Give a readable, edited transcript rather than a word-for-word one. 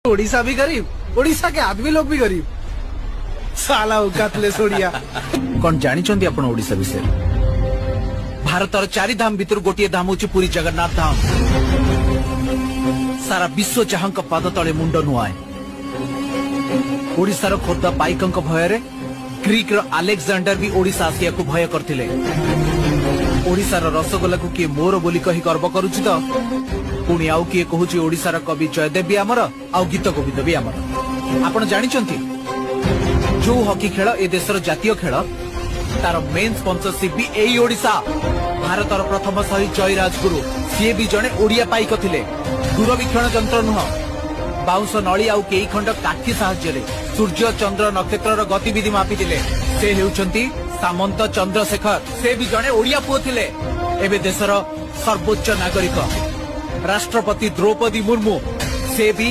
ओडिशा भी गरीब, ओडिशा के आदमी लोग भी गरीब। साला औकातलेस ओडिया। कौन जानी चंदी अपन ओडिशा विषय? भारतर चारि धाम भितर गोटे धाम होची पुरी जगन्नाथ धाम। सारा विश्व जहां पाद तले मुंड नुआए। ओडिशार खोर्धा पाइकंक भୟରେ ग्रीक रो अलेक्जेंडर भी ओडिशा आसिया को भय करथिले। ओडिशार रसगोला को किए मोर बोली कही गर्व करूछि तो पुणी आउ किए कहूछि ओडिशार कवि जयदेव भी आमर आउ गीत गोविंद भी आमर। आपण जानि चंती जो हॉकी खेल ए देशर जातीय खेल तार मेन स्पॉन्सरशिप भी एई ओडिशा। भारतर प्रथम शहीद जय राजगुरु सी भी जने ओडिया पाइक थिले। दूरवीक्षण जंत्र नुह बाउंस नली आउ केई खंड काठी साहाय्य सूर्य चंद्र नक्षत्र गतिविधि मापिथिले। से हेउचंती सामंत चंद्रशेखर। से भी जने ओडिया पुओ थिले। एबे देशर सर्वोच्च नागरिक राष्ट्रपति द्रौपदी मुर्मू से भी